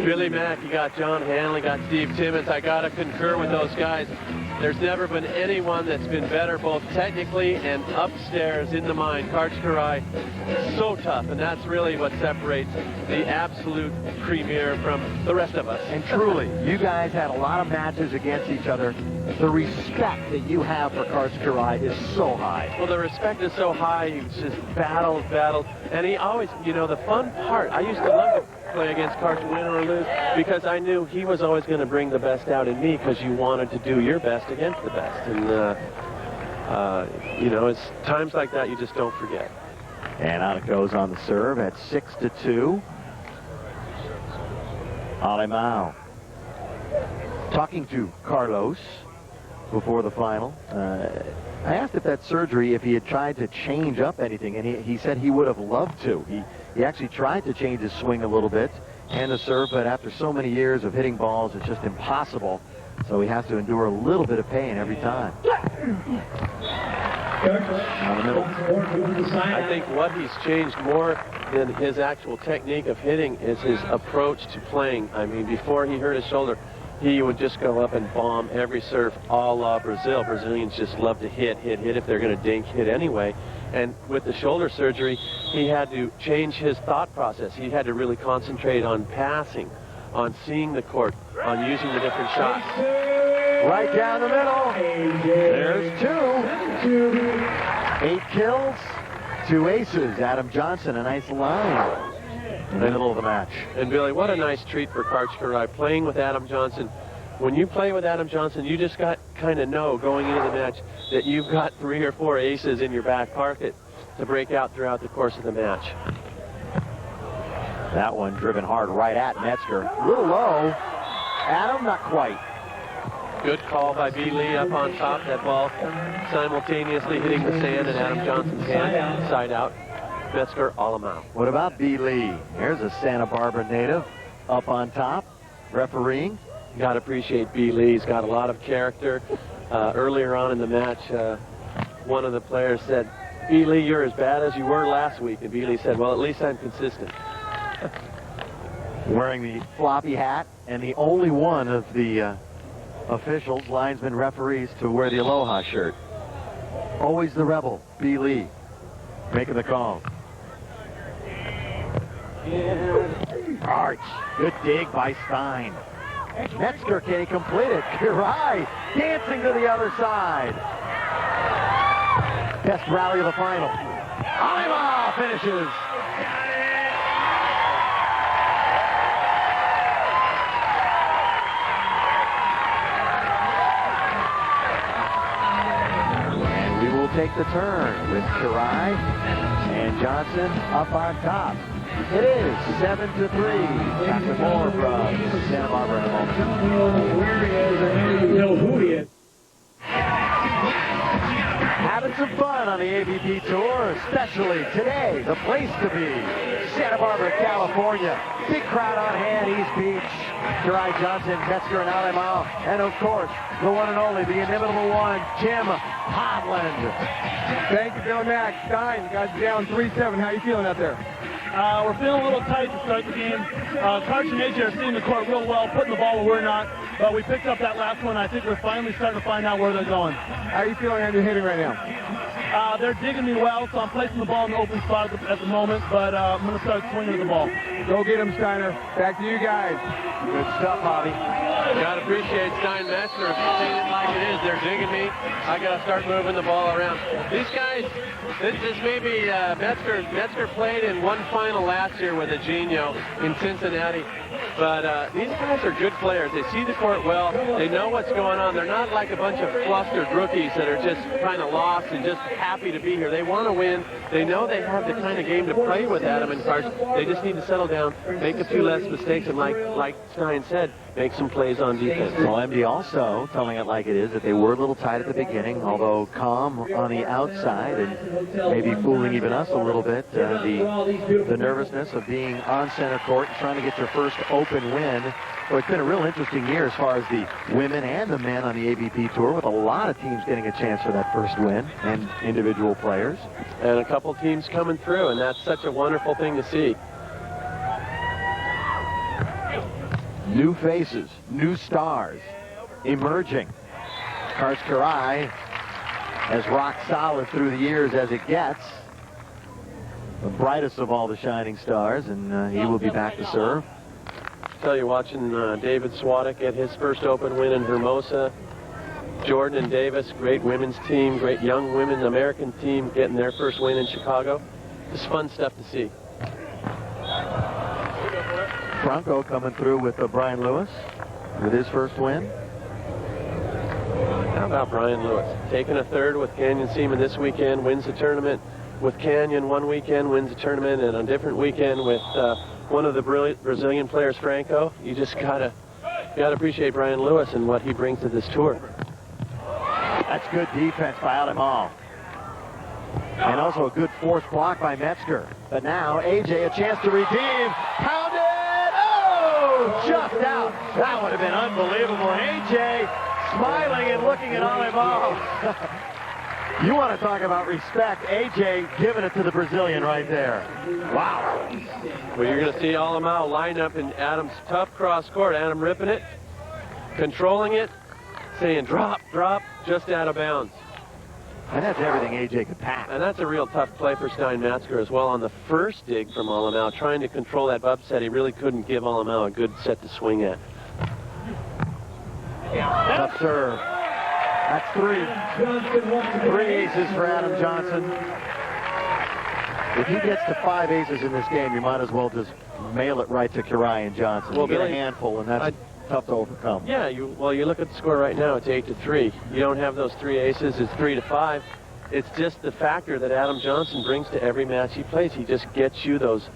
Billy Mack, you got John Hanley, got Steve Timmons. I got to concur with those guys. There's never been anyone that's been better both technically and upstairs in the mind. Karch Karai, so tough, and that's really what separates the absolute premier from the rest of us. And truly, you guys had a lot of matches against each other. The respect that you have for Karch Karai is so high. Well, the respect is so high. He just battled, and he always, you know, the fun part, I used to love to play against Karch, win or lose, because I knew he was always going to bring the best out in me, because you wanted to do your best against the best. And, you know, it's times like that you just don't forget. And out it goes on the serve at 6-2. Alemão talking to Carlos before the final. I asked if that surgery, if he had tried to change up anything, and he said he would have loved to. He actually tried to change his swing a little bit and the serve, but after so many years of hitting balls, it's just impossible. So he has to endure a little bit of pain every time. On the middle. I think what he's changed more than his actual technique of hitting is his approach to playing. I mean, before he hurt his shoulder, he would just go up and bomb every serve a la Brazil. Brazilians just love to hit if they're going to dink, hit anyway. And with the shoulder surgery, he had to change his thought process. He had to really concentrate on passing, on seeing the court, on using the different shots. Right down the middle. There's 2. 8 kills, 2 aces. Adam Johnson, a nice line in the middle of the match. And Billy, what a nice treat for Karch Karai playing with Adam Johnson. When you play with Adam Johnson, you just got kind of know going into the match that you've got 3 or 4 aces in your back pocket to break out throughout the course of the match. That one driven hard right at Metzger. A little low. Adam, not quite. Good call by B. Lee up on top. That ball simultaneously hitting the sand in Adam Johnson's hand. Side out. Metzger, Alemão. What about B. Lee? Here's a Santa Barbara native up on top, refereeing. You got to appreciate B. Lee. He's got a lot of character. Earlier on in the match, one of the players said, B. Lee, you're as bad as you were last week. And B. Lee said, well, at least I'm consistent. Wearing the floppy hat, and the only one of the officials, linesmen, referees to wear the Aloha shirt. Always the rebel, B. Lee, making the call. Karch, good dig by Stein. Metzger, can he complete it? Karai dancing to the other side. Best rally of the final. Alemão finishes. And we will take the turn with Karai and Johnson up on top. It is 7-3. Back with more from Santa Barbara in a moment. Where he is, and maybe you know who he is. Having some fun on the AVP Tour, especially today, the place to be, Santa Barbara, California. Big crowd on hand, East Beach. Karai, Johnson, Metzger, and Alemão. And of course, the one and only, the inimitable one, Jim Hodland. Thank you, Bill Mack. Stein, you guys are down 3-7. How you feeling out there? We're feeling a little tight to start the game. Karch and AJ are seeing the court real well, putting the ball where we're not. But we picked up that last one. I think we're finally starting to find out where they're going. How are you feeling on your hitting right now? They're digging me well, so I'm placing the ball in the open spot at the moment. But I'm going to start swinging at the ball. Go get him, Steiner. Back to you guys. Good stuff, Bobby. Got to appreciate Stein Metzger seeing it like it is. They're digging me. I got to start moving the ball around. These guys, this may be Metzger played in one final last year with Eugenio in Cincinnati. But these guys are good players. They see the court well. They know what's going on. They're not like a bunch of flustered rookies that are just kind of lost and just happy to be here. They want to win. They know they have the kind of game to play with Adam and Karch. They just need to settle down, make a few less mistakes, and like Stein said, make some plays on defense. Well, MD also telling it like it is that they were a little tight at the beginning, although calm on the outside and maybe fooling even us a little bit. The nervousness of being on center court and trying to get your first open win. Well, it's been a real interesting year as far as the women and the men on the AVP Tour, with a lot of teams getting a chance for that first win and individual players. And a couple teams coming through, and that's such a wonderful thing to see. New faces, new stars emerging. Karch Karai as rock solid through the years as it gets. The brightest of all the shining stars, and he will be back to serve. Tell you, watching David Swadek get his first Open win in Hermosa, Jordan and Davis, great women's team, great young women American team getting their first win in Chicago. Just fun stuff to see. Franco coming through with Brian Lewis with his first win. How about Brian Lewis? Taking a third with Canyon Seaman this weekend, wins the tournament with Canyon one weekend, wins the tournament, and a different weekend with one of the brilliant Brazilian players, Franco. You just gotta appreciate Brian Lewis and what he brings to this tour. That's good defense by Alemão. And also a good fourth block by Metzger. But now AJ a chance to redeem. Pounded! Oh! Just out. That would have been unbelievable. AJ smiling and looking at Alemão. You want to talk about respect. AJ giving it to the Brazilian right there. Wow. Well, you're going to see Alemão line up in Adam's tough cross court. Adam ripping it, controlling it, saying drop, drop, just out of bounds. And that's everything AJ could pass. And that's a real tough play for Stein Metzger as well. On the first dig from Alemão, trying to control that bub set, he really couldn't give Alemão a good set to swing at. Tough serve. That's three. Three aces for Adam Johnson. If he gets to 5 aces in this game, you might as well just mail it right to Karai and Johnson. Well, you get Billy, a handful, and that's tough to overcome. Yeah, you look at the score right now, it's 8-3. You don't have those 3 aces, it's 3-5. It's just the factor that Adam Johnson brings to every match he plays. He just gets you those.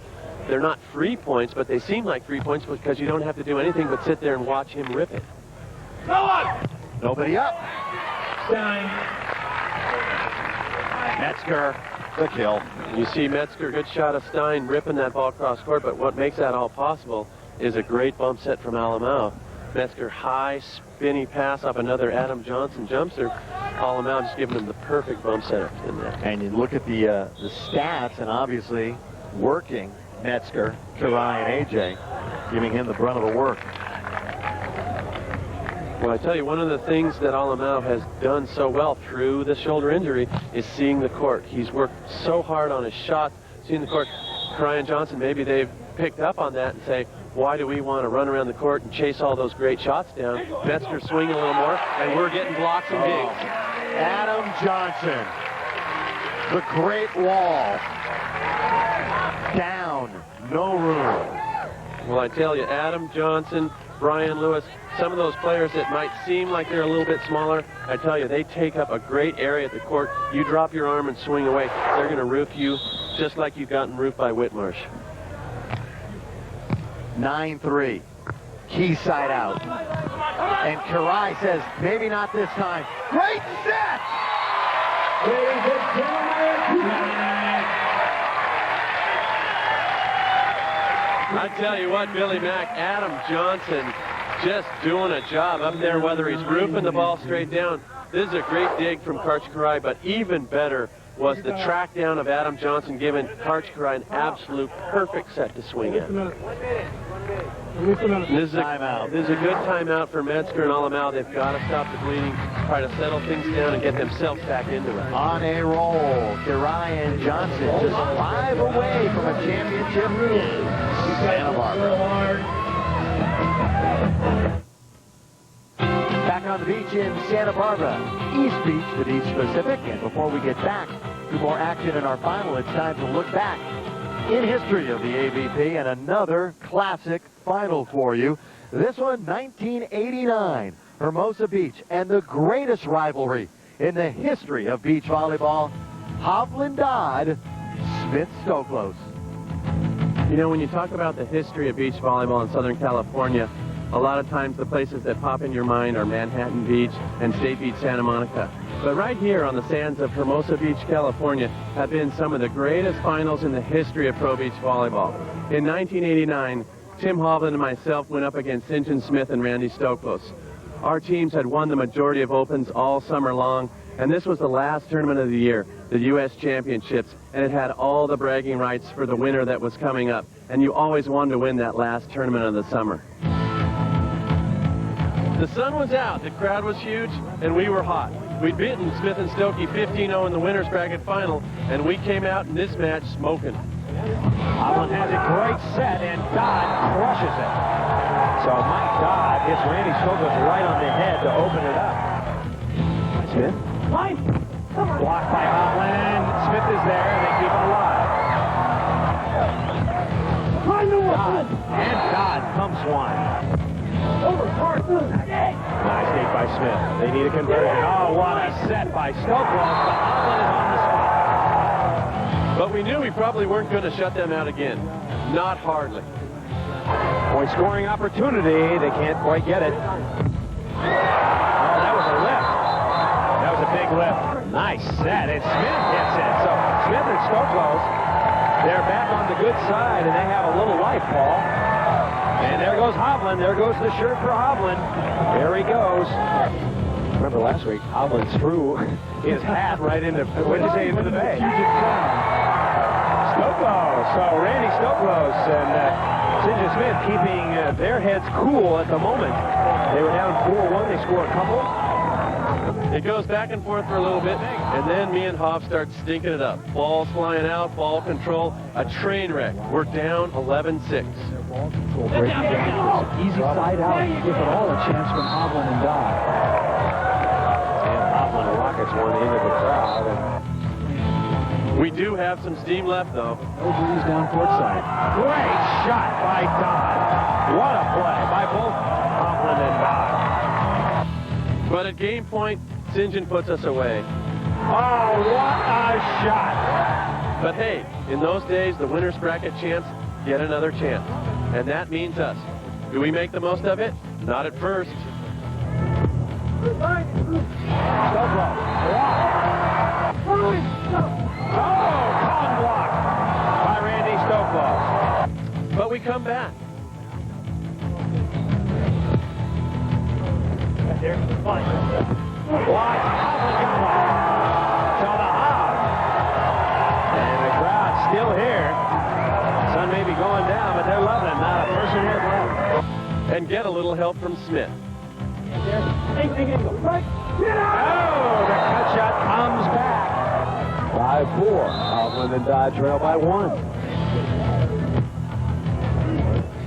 They're not free points, but they seem like free points because you don't have to do anything but sit there and watch him rip it. Go on! Nobody up. Stein. Metzger, the kill. You see Metzger, good shot of Stein ripping that ball across court, but what makes that all possible is a great bump set from Alemão. Metzger high, spinny pass up another Adam Johnson jumpster. Alemão just giving him the perfect bump set in there. And you look at the stats, and obviously working Metzger, Karai, and AJ, giving him the brunt of the work. Well, I tell you, one of the things that Alemão has done so well through the shoulder injury is seeing the court. He's worked so hard on his shots, seeing the court. Karai and Johnson, maybe they've picked up on that and say, why do we want to run around the court and chase all those great shots down? Metzger swinging a little more, and we're getting blocks and digs. Adam Johnson, the great wall. Down, no room. Well, I tell you, Adam Johnson, Brian Lewis, some of those players that might seem like they're a little bit smaller, I tell you, they take up a great area at the court. You drop your arm and swing away, they're going to roof you just like you've gotten roofed by Whitmarsh. 9-3. Key side out. And Karai says, maybe not this time. Great set! I tell you what, Billy Mack, Adam Johnson just doing a job up there, whether he's roofing the ball straight down. This is a great dig from Karch Karai, but even better was the track down of Adam Johnson giving Karch Karai an absolute perfect set to swing at. This is a good timeout for Metzger and Alemão. They've got to stop the bleeding, try to settle things down and get themselves back into it. On a roll, Karai and Johnson just 5 away from a championship in Santa Barbara. Back on the beach in Santa Barbara, East Beach to be specific. And before we get back to more action in our final, it's time to look back in history of the AVP and another classic final for you. This one, 1989, Hermosa Beach, and the greatest rivalry in the history of beach volleyball, Hovland-Dodd, Smith-Stoklos. You know, when you talk about the history of beach volleyball in Southern California, a lot of times the places that pop in your mind are Manhattan Beach and State Beach, Santa Monica. But right here on the sands of Hermosa Beach, California, have been some of the greatest finals in the history of pro beach volleyball. In 1989, Tim Hovland and myself went up against St. John Smith and Randy Stoklos. Our teams had won the majority of opens all summer long, and this was the last tournament of the year, the U.S. Championships, and it had all the bragging rights for the winner that was coming up. And you always wanted to win that last tournament of the summer. The sun was out, the crowd was huge, and we were hot. We'd beaten Smith and Stokey 15-0 in the winner's bracket final, and we came out in this match smoking. Hovland has a great set, and Dodd crushes it. So Mike Dodd hits Randy Stoklos right on the head to open it up. Smith. Blocked by Hovland. Smith is there, and they keep it alive. Dodd, and Dodd comes one. Nice take by Smith. They need a conversion. Oh, what a set by Stoklos, but Hovland is on the spot. But we knew we probably weren't going to shut them out again. Not hardly. Point scoring opportunity. They can't quite get it. Oh, that was a lift. That was a big lift. Nice set, and Smith hits it. So Smith and Stoklos, they're back on the good side, and they have a little life, Paul. And there goes Hovland. There goes the shirt for Hovland. There he goes. Remember last week, Hovland threw his hat right into, what did you say, into the bay? Stoklos. So Randy Stoklos and St. John Smith keeping their heads cool at the moment. They were down 4-1. They score a couple. It goes back and forth for a little bit, and then me and Hoff start stinking it up. Balls flying out, ball control, a train wreck. We're down 11-6. Easy side out, give it all a chance from Hovland and Dodd. And Hovland rockets one into the crowd. We do have some steam left, though. Overee's down court side. Great shot by Dodd. What a play by both Hovland and Dodd. But at game point, St. John puts us away. Oh, what a shot. But hey, in those days, the winner's bracket champs get another chance. And that means us. Do we make the most of it? Not at first. Stoklos. Oh, con block by Randy Stoklos. But we come back. Watch. Hovland got one. So the Hob. And the crowd still here. Sun may be going down, but they're loving it. Not a person has left. And get a little help from Smith. Oh, the cut shot comes back. 5-4. Hovland and Dodd trail by 1.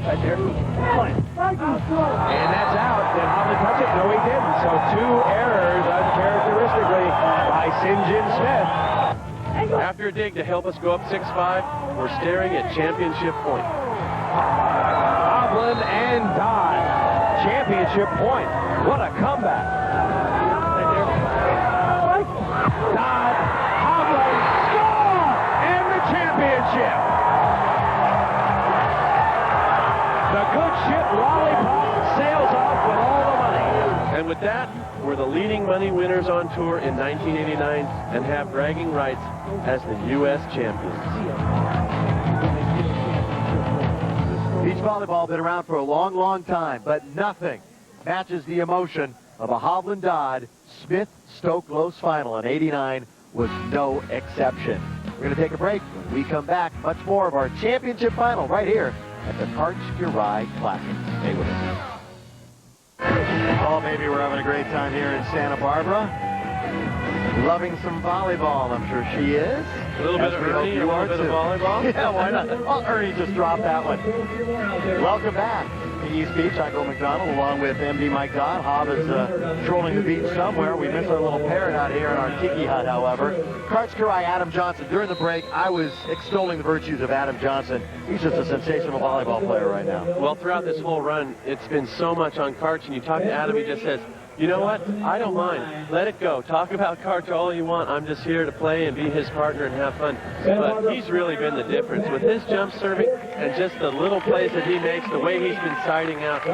Right there. And that's out. Did Hovland touch it? No, he didn't. So 2 errors uncharacteristically by St. John Smith. After a dig to help us go up 6-5, we're staring at championship point. Hovland and Dodd. Championship point. What a comeback. Dodd, Hovland, score! And the championship. The good ship Lollipop sails off with all the money. And with that, we're the leading money winners on tour in 1989 and have bragging rights as the U.S. champions. Beach volleyball been around for a long, long time, but nothing matches the emotion of a Hovland-Dodd Smith-Stoklos final, and '89 was no exception. We're going to take a break. When we come back, much more of our championship final right here at the Karch Classic. Stay with us. Oh, baby, we're having a great time here in Santa Barbara. Loving some volleyball, I'm sure she is. A little bit of Ernie, a little bit of volleyball. Yeah, why not? Oh, Ernie just dropped that one. Welcome back to East Beach. I'm Bill McDonald along with MD Mike Dodd. Hob is trolling the beach somewhere. We miss our little parrot out here in our tiki hut, however. Karch Adam Johnson. During the break, I was extolling the virtues of Adam Johnson. He's just a sensational volleyball player right now. Well, throughout this whole run, it's been so much on Karch, and you talk to Adam, he just says, you know what? I don't mind. Let it go. Talk about Karch all you want. I'm just here to play and be his partner and have fun. But he's really been the difference. With his jump serving and just the little plays that he makes, the way he's been siding out,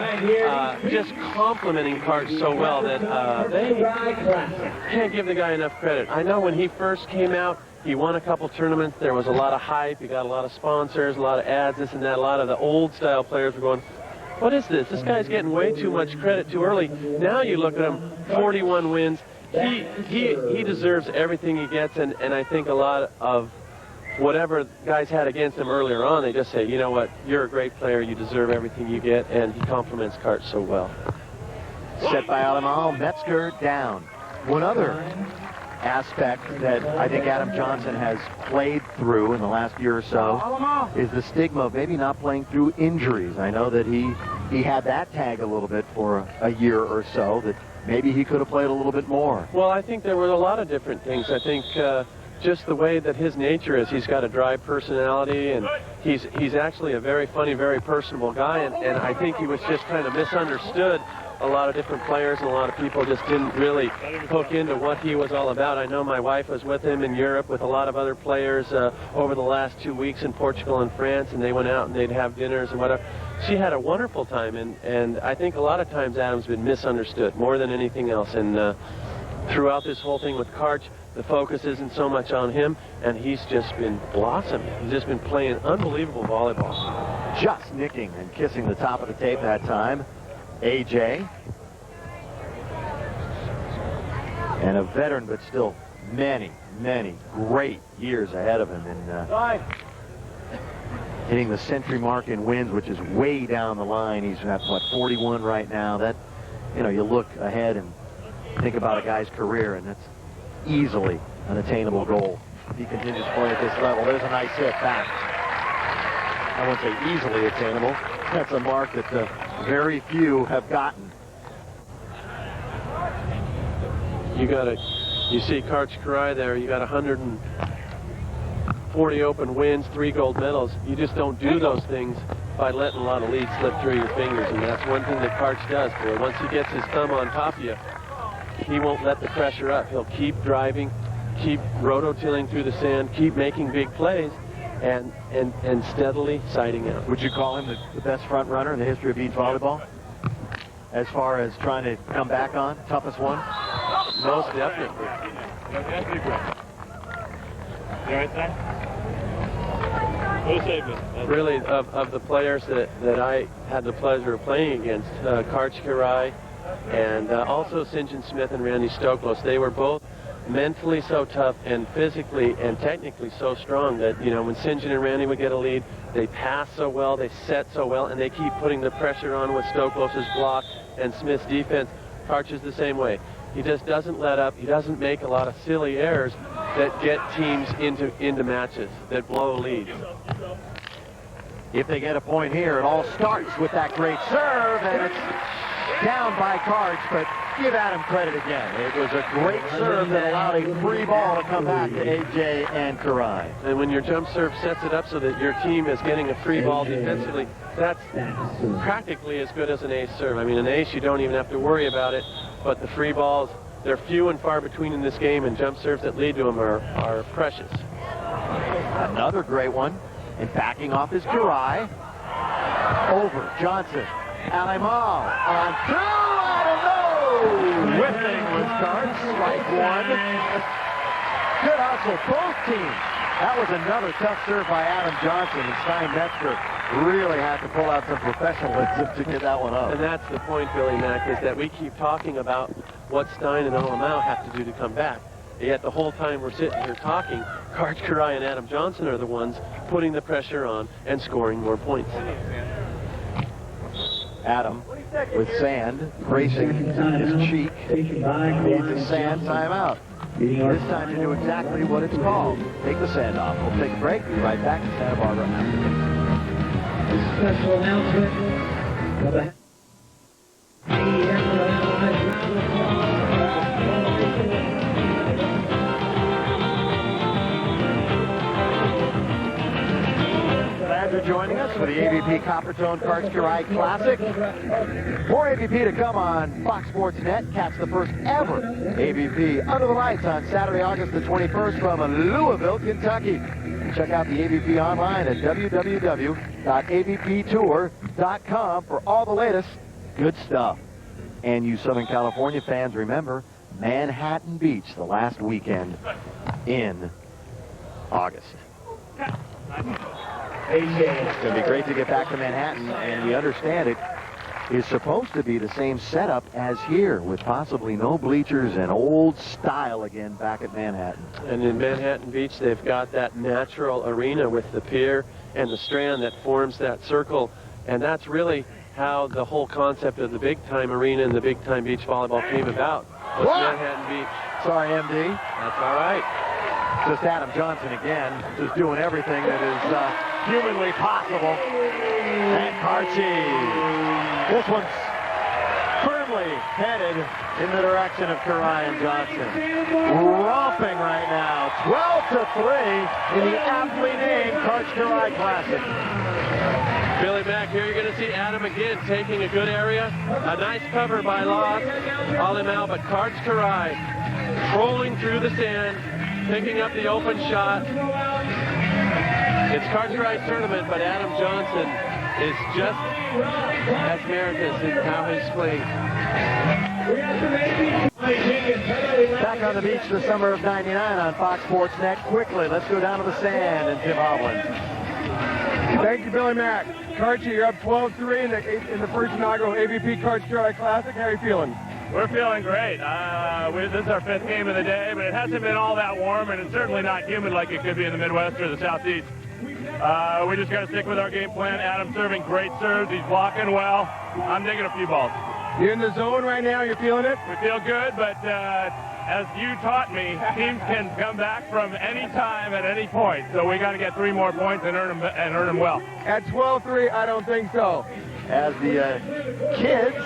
just complimenting Karch so well that they can't give the guy enough credit. I know when he first came out, he won a couple tournaments. There was a lot of hype. He got a lot of sponsors, a lot of ads, this and that. A lot of the old-style players were going, what is this? This guy's getting way too much credit too early. Now you look at him, 41 wins. He deserves everything he gets, and I think a lot of whatever guys had against him earlier on, they just say, you know what, you're a great player, you deserve everything you get, and he compliments Karch so well. set by Alemão. Metzger down. One other aspect that I think Adam Johnson has played through in the last year or so is the stigma of maybe not playing through injuries. I know that he had that tag a little bit for a year or so, that maybe he could have played a little bit more. Well, I think there were a lot of different things. I think just the way that his nature is, he's got a dry personality, and he's actually a very funny, very personable guy, and I think he was just kind of misunderstood. A lot of different players and a lot of people just didn't really hook into what he was all about. I know my wife was with him in Europe with a lot of other players over the last 2 weeks in Portugal and France, and they went out and they'd have dinners and whatever. She had a wonderful time, and I think a lot of times Adam's been misunderstood more than anything else. And throughout this whole thing with Karch, the focus isn't so much on him, and he's just been blossoming. He's just been playing unbelievable volleyball. Just nicking and kissing the top of the tape that time. AJ. And a veteran, but still many, many great years ahead of him in hitting the century mark in wins, which is way down the line. He's at, what, 41 right now. That, you know, you look ahead and think about a guy's career, and that's easily an attainable goal. If he continues to play at this level, there's a nice hit back. I won't say easily attainable. That's a mark that very few have gotten. You see Karch Karai there, you got 140 open wins, 3 gold medals. You just don't do those things by letting a lot of leads slip through your fingers, and that's one thing that Karch does. Boy, once he gets his thumb on top of you, he won't let the pressure up. He'll keep driving, keep rototilling through the sand, keep making big plays, and steadily siding out. Would you call him the best front runner in the history of beach volleyball? As far as trying to come back on, toughest one? Most definitely. Really, of the players that I had the pleasure of playing against, Karch Karai and also St. John Smith and Randy Stoklos, they were both mentally so tough and physically and technically so strong that, you know, when St. John and Randy would get a lead, they pass so well, they set so well, and they keep putting the pressure on with Stoklos' block and Smith's defense. Karch is the same way. He just doesn't let up. He doesn't make a lot of silly errors that get teams into matches, that blow leads. If they get a point here, it all starts with that great serve, and it's down by Karch, but give Adam credit again. It was a great serve that allowed a free ball to come back to AJ and Karai. And when your jump serve sets it up so that your team is getting a free ball defensively, that's practically as good as an ace serve. I mean, an ace, you don't even have to worry about it, but the free balls, they're few and far between in this game, and jump serves that lead to them are precious. Another great one, and backing off is Karai. Over, Johnson. Alemão on 2, I don't know. Whiffing was Karch, strike 1. Good hustle, both teams. That was another tough serve by Adam Johnson, and Stein Metzger really had to pull out some professionalism to get that one up. And that's the point, Billy Mack, is that we keep talking about what Stein and Alemão have to do to come back. Yet the whole time we're sitting here talking, Karch Karai and Adam Johnson are the ones putting the pressure on and scoring more points. Adam, with sand, bracing his cheek, needs a sand timeout. This time to do exactly what it's called. Take the sand off. We'll take a break. Be right back to Santa Barbara after this. Special announcement. Glad you're joining us for the AVP Coppertone Karch Karai Classic. More AVP to come on Fox Sports Net. Catch the first ever AVP Under the Lights on Saturday, August the 21st from Louisville, Kentucky. Check out the AVP online at www.avptour.com for all the latest good stuff. And you Southern California fans, remember Manhattan Beach the last weekend in August. It's going to be great to get back to Manhattan, and we understand it is supposed to be the same setup as here, with possibly no bleachers and old style again back at Manhattan. And in Manhattan Beach, they've got that natural arena with the pier and the strand that forms that circle, and that's really how the whole concept of the Big Time Arena and the Big Time Beach Volleyball came about. Was Manhattan Beach. Sorry, MD. That's all right. Just Adam Johnson again, just doing everything that is humanly possible. And Karchi. This one's firmly headed in the direction of Karian Johnson. Romping right now, 12-3 in the aptly named Karch Karai Classic. Billy Mack, here you're going to see Adam again taking a good area. A nice cover by Loss. Alimau, but Karch Karai trolling through the sand, picking up the open shot. It's Karch Karai's tournament, but Adam Johnson is just as meritorious in how he's playing. Back on the beach the summer of '99 on Fox Sports Net. Quickly, let's go down to the sand and Tim Hovland. Thank you, Billy Mack. Karchi, you're up 12-3 in the first inaugural AVP Karch Karai Classic. How are you feeling? We're feeling great. This is our 5th game of the day, but it hasn't been all that warm, and it's certainly not humid like it could be in the Midwest or the Southeast. We just got to stick with our game plan. Adam's serving great serves. He's blocking well. I'm digging a few balls. You're in the zone right now. You're feeling it? We feel good, but as you taught me, teams can come back from any time at any point. So we got to get 3 more points and earn them well. At 12-3, I don't think so. As the kids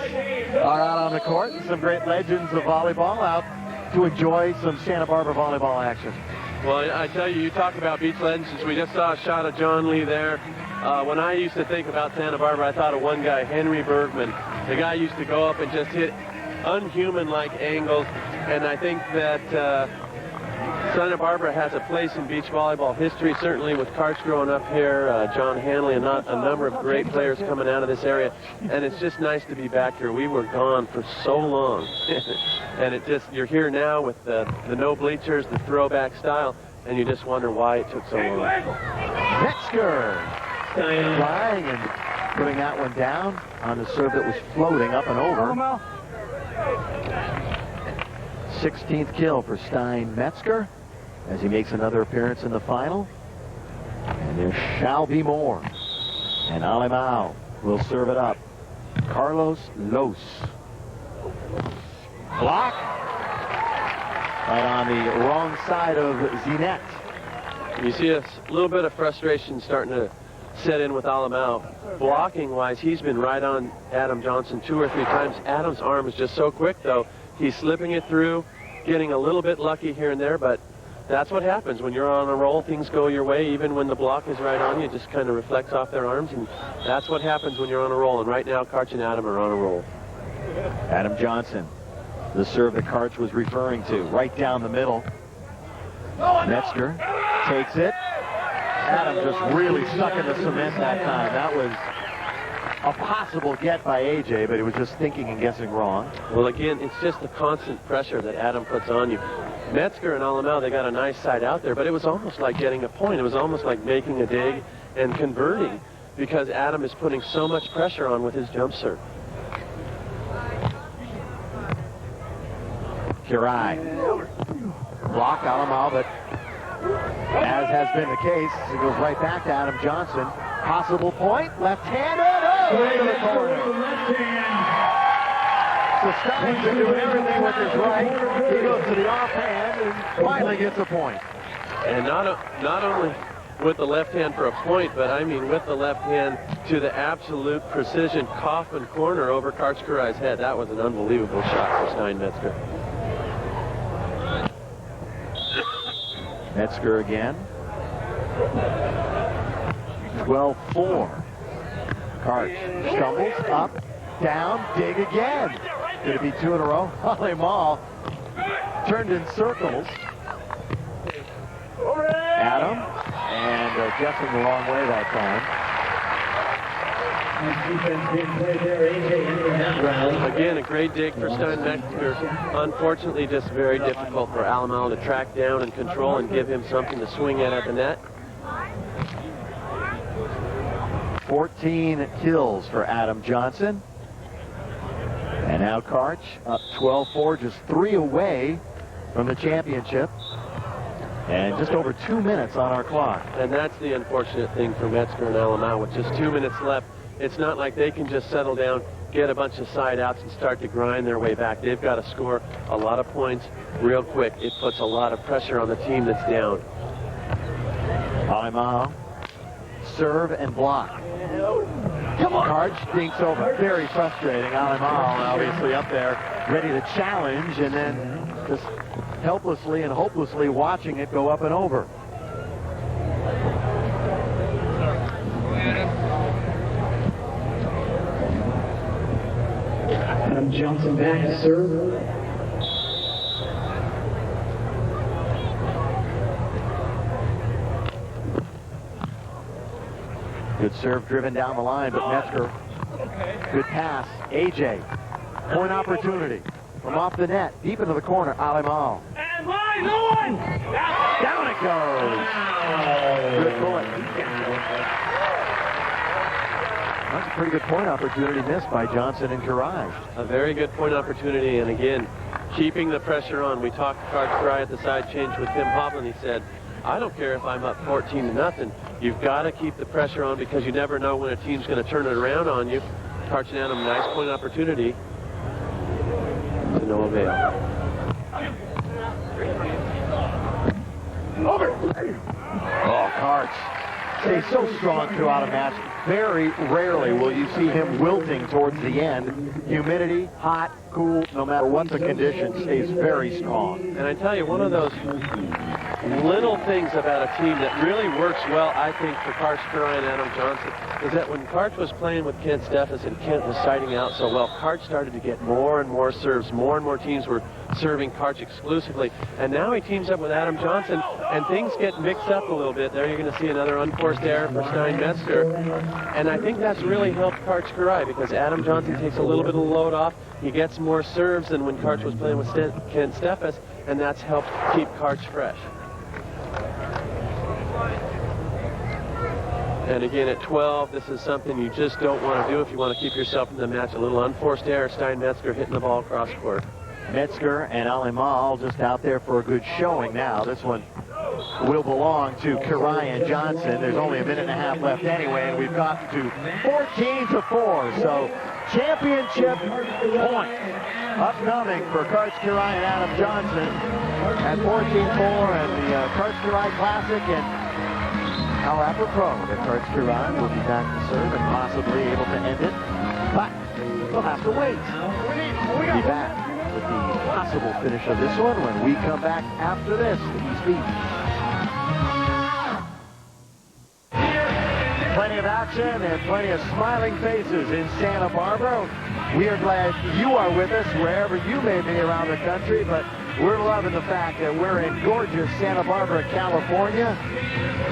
are out on the court, and some great legends of volleyball out to enjoy some Santa Barbara volleyball action. Well, I tell you, you talk about beach legends. We just saw a shot of John Lee there. When I used to think about Santa Barbara, I thought of one guy, Henry Bergman. The guy used to go up and just hit unhuman-like angles, and I think that Santa Barbara has a place in beach volleyball history, certainly with Karch growing up here, John Hanley, and a number of great players coming out of this area, and it's just nice to be back here. We were gone for so long, and you're here now with the no bleachers, the throwback style, and you just wonder why it took so long. Metzger flying and putting that one down on the serve that was floating up and over. 16th kill for Stein Metzger as he makes another appearance in the final. And there shall be more. And Alimau will serve it up. Carlos Los. Block. Right on the wrong side of Zinet. You see a little bit of frustration starting to set in with Alimau. Blocking-wise, he's been right on Adam Johnson 2 or 3 times. Adam's arm is just so quick, though. He's slipping it through, getting a little bit lucky here and there, but that's what happens. When you're on a roll, things go your way. Even when the block is right on you, it just kind of reflects off their arms, and that's what happens when you're on a roll. And right now, Karch and Adam are on a roll. Adam Johnson, the serve that Karch was referring to, right down the middle. Metzger takes it. Adam just really stuck in the cement that time. That was a possible get by AJ, but he was just thinking and guessing wrong. Well, again, it's just the constant pressure that Adam puts on you. Metzger and Alimau, they got a nice side out there, but it was almost like getting a point. It was almost like making a dig and converting because Adam is putting so much pressure on with his jump serve. Kirai. Block Alimau, but as has been the case, it goes right back to Adam Johnson. Possible point, left-handed, into the corner. So Stein's been doing everything with his right. He goes to the offhand and finally gets a point. And not only with the left hand for a point, but I mean with the left hand to the absolute precision coffin corner over Karch Karai's head. That was an unbelievable shot for Stein Metzger. Metzger again. 12-4. Karch stumbles up, down, dig again. Could it be 2 in a row? Alimau turned in circles. Adam, and guessing the wrong way that time. Again, a great dig for Stein Metzger. Unfortunately, just very difficult for Alimau to track down and control and give him something to swing at the net. 14 kills for Adam Johnson. And now Karch up 12-4, just 3 away from the championship. And just over 2 minutes on our clock. And that's the unfortunate thing for Metzger and Alimau. With just 2 minutes left, it's not like they can just settle down, get a bunch of side outs, and start to grind their way back. They've got to score a lot of points real quick. It puts a lot of pressure on the team that's down. Alimao, serve and block. Come on. Karch dinks over. Very frustrating. Alimao obviously up there, ready to challenge, and then just helplessly and hopelessly watching it go up and over. Adam Johnson back to serve. Good serve driven down the line, but Metzger, good pass. AJ, point opportunity from off the net, deep into the corner. Alimao. And line, no one! Down it goes. Good point. That's a pretty good point opportunity missed by Johnson and Karch. A very good point opportunity, and again, keeping the pressure on. We talked to Karch Karai at the side change with Tim Hovland. He said, I don't care if I'm up 14-0. You've got to keep the pressure on because you never know when a team's going to turn it around on you. Karch and Adam, nice point opportunity to no avail. Over. Oh, Karch stays so strong throughout a match. Very rarely will you see him wilting towards the end. Humidity, hot, cool, no matter what the condition, stays very strong. And I tell you, one of those little things about a team that really works well, I think, for Karch Karai and Adam Johnson, is that when Karch was playing with Kent Steffes and Kent was siding out so well, Karch started to get more and more serves. More and more teams were serving Karch exclusively. And now he teams up with Adam Johnson, and things get mixed up a little bit. There you're going to see another unforced error for Stein Metzger. And I think that's really helped Karch Karai because Adam Johnson takes a little bit of the load off. He gets more serves than when Karch was playing with Kent Steffes, and that's helped keep Karch fresh. And again, at 12, this is something you just don't want to do if you want to keep yourself in the match. A little unforced error, Stein Metzger hitting the ball across court. Metzger and Alimao just out there for a good showing now. This one will belong to Karai and Johnson. There's only a minute and a half left anyway, and we've got to 14-4. So championship point upcoming for Karch Karai and Adam Johnson at 14-4 and the Karch Karai Classic. And how apropos that Karch Karai will be back to serve and possibly able to end it. But we'll have to wait. We'll be back with the possible finish of this one when we come back after this to East Beach. Plenty of action and plenty of smiling faces in Santa Barbara. We are glad you are with us wherever you may be around the country, but we're loving the fact that we're in gorgeous Santa Barbara, California,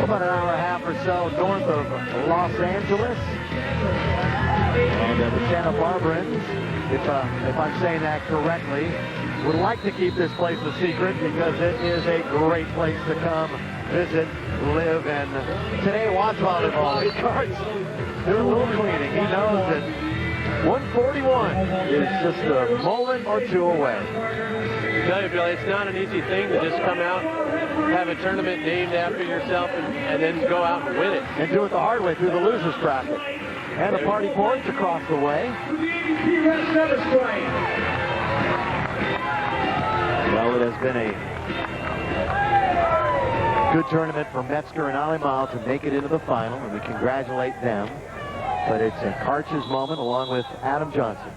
about an hour and a half or so north of Los Angeles. And the Santa Barbarans, if I'm saying that correctly, would like to keep this place a secret because it is a great place to come, visit, live, and today watch volleyball. Karch doing a little cleaning. He knows that 141 is just a moment or two away. I tell you, Billy, it's not an easy thing to just come out, have a tournament named after yourself, and then go out and win it. And do it the hard way through the losers bracket. And the party points across the way. Well, it has been a good tournament for Metzger and Alimao to make it into the final, and we congratulate them. But it's a Karch's moment along with Adam Johnson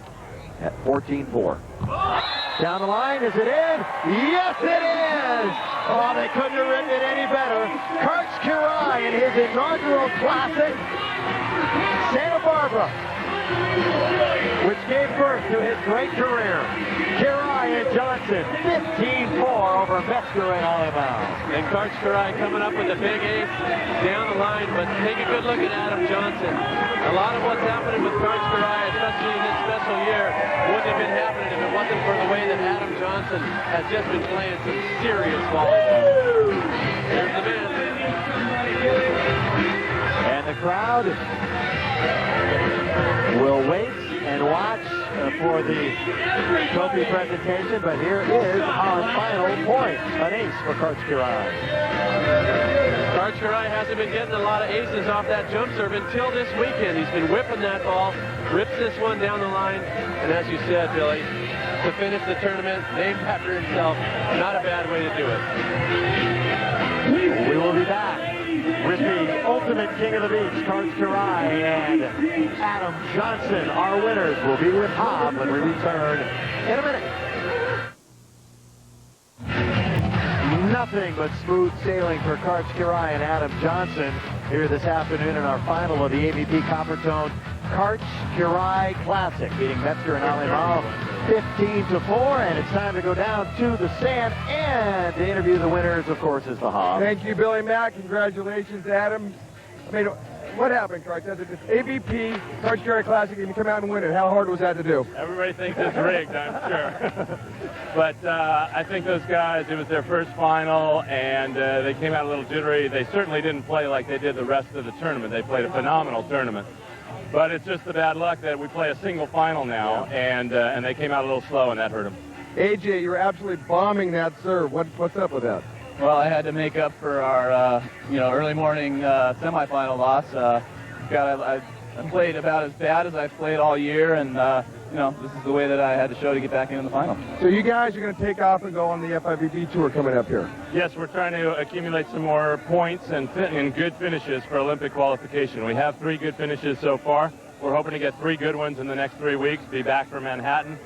at 14-4. Down the line, is it in? Yes, it is! Oh, they couldn't have written it any better. Karch Karai in his inaugural classic, Santa Barbara, which gave birth to his great career. Karai and Johnson, 15-4 over Metzger and Alimao. And Karch Karai coming up with a big ace down the line, but take a good look at Adam Johnson. A lot of what's happening with Karch Karai, especially in this special year, wouldn't have been happening if it wasn't for the way that Adam Johnson has just been playing some serious volleyball. Here's the man. And the crowd will wait and watch for the trophy presentation, but here is our final point, an ace for Karch Karai. Karch hasn't been getting a lot of aces off that jump serve until this weekend. He's been whipping that ball, rips this one down the line, and as you said, Billy, to finish the tournament, named after himself, not a bad way to do it. We will be back with the ultimate king of the beach, Karch and Adam Johnson. Our winners will be with Hob when we return in a minute. Nothing but smooth sailing for Karch and Adam Johnson here this afternoon in our final of the AVP Coppertone Karch Classic, beating Metzger and Alemao 15-4, and it's time to go down to the sand, and to interview the winners, of course, is the Hob. Thank you, Billy Mack. Congratulations, Adam. I mean, what happened, Karch? It's AVP Karch Classic, and you come out and win it. How hard was that to do? Everybody thinks it's rigged, I'm sure. But I think those guys, it was their first final, and they came out a little jittery. They certainly didn't play like they did the rest of the tournament. They played a phenomenal tournament. But it's just the bad luck that we play a single final now, and they came out a little slow, and that hurt them. AJ, you were absolutely bombing that serve. What's up with that? Well, I had to make up for our, early morning semifinal loss. I played about as bad as I've played all year, and this is the way that I had to show to get back into the final. So you guys are going to take off and go on the FIVB tour coming up here. Yes, we're trying to accumulate some more points and good finishes for Olympic qualification. We have 3 good finishes so far. We're hoping to get 3 good ones in the next 3 weeks, be back from Manhattan.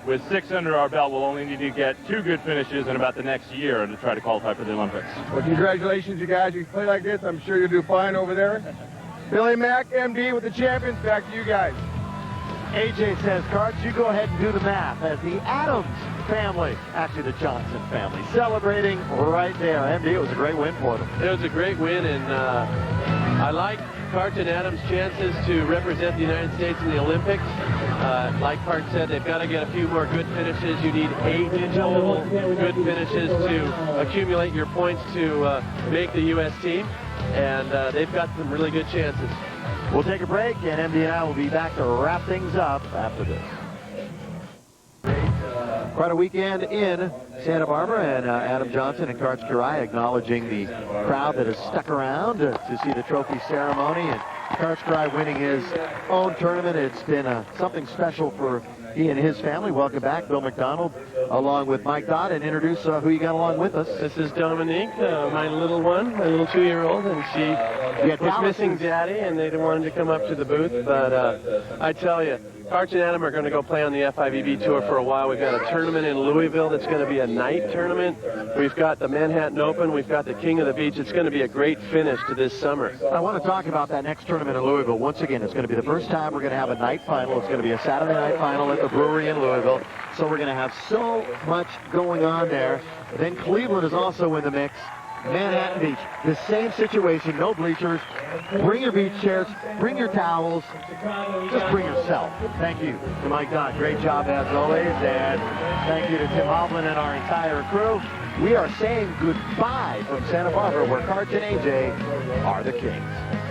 With 6 under our belt, we'll only need to get 2 good finishes in about the next year to try to qualify for the Olympics. Well, congratulations, you guys. You play like this, I'm sure you'll do fine over there. Billy Mack, MD, with the champions. Back to you guys. AJ says, Karch, you go ahead and do the math as the Adams family, actually the Johnson family, celebrating right there. MD, it was a great win for them. It was a great win, and I like Karch and Adams' chances to represent the United States in the Olympics. Like Karch said, they've got to get a few more good finishes. You need 8 total good finishes to accumulate your points to make the U.S. team, and they've got some really good chances. We'll take a break, and MD and I will be back to wrap things up after this. Quite a weekend in Santa Barbara, and Adam Johnson and Karch acknowledging the crowd that has stuck around to see the trophy ceremony, and Karch winning his own tournament. It's been something special for he and his family. Welcome back, Bill McDonald, along with Mike Dodd, and introduce who you got along with us. This is Dominique, my little one, my little 2-year-old, and she was missing Daddy, and they didn't want him to come up to the booth. But I tell you, Karch and Adam are going to go play on the FIVB tour for a while. We've got a tournament in Louisville that's going to be a night tournament. We've got the Manhattan Open. We've got the King of the Beach. It's going to be a great finish to this summer. I want to talk about that next tournament in Louisville. Once again, it's going to be the first time we're going to have a night final. It's going to be a Saturday night final at the brewery in Louisville. So we're going to have so much going on there. Then Cleveland is also in the mix. Manhattan Beach, the same situation, no bleachers. Bring your beach chairs, bring your towels, just bring yourself. Thank you to Mike Dodd. Great job as always, and thank you to Tim Hovland and our entire crew. We are saying goodbye from Santa Barbara, where Karch and AJ are the kings.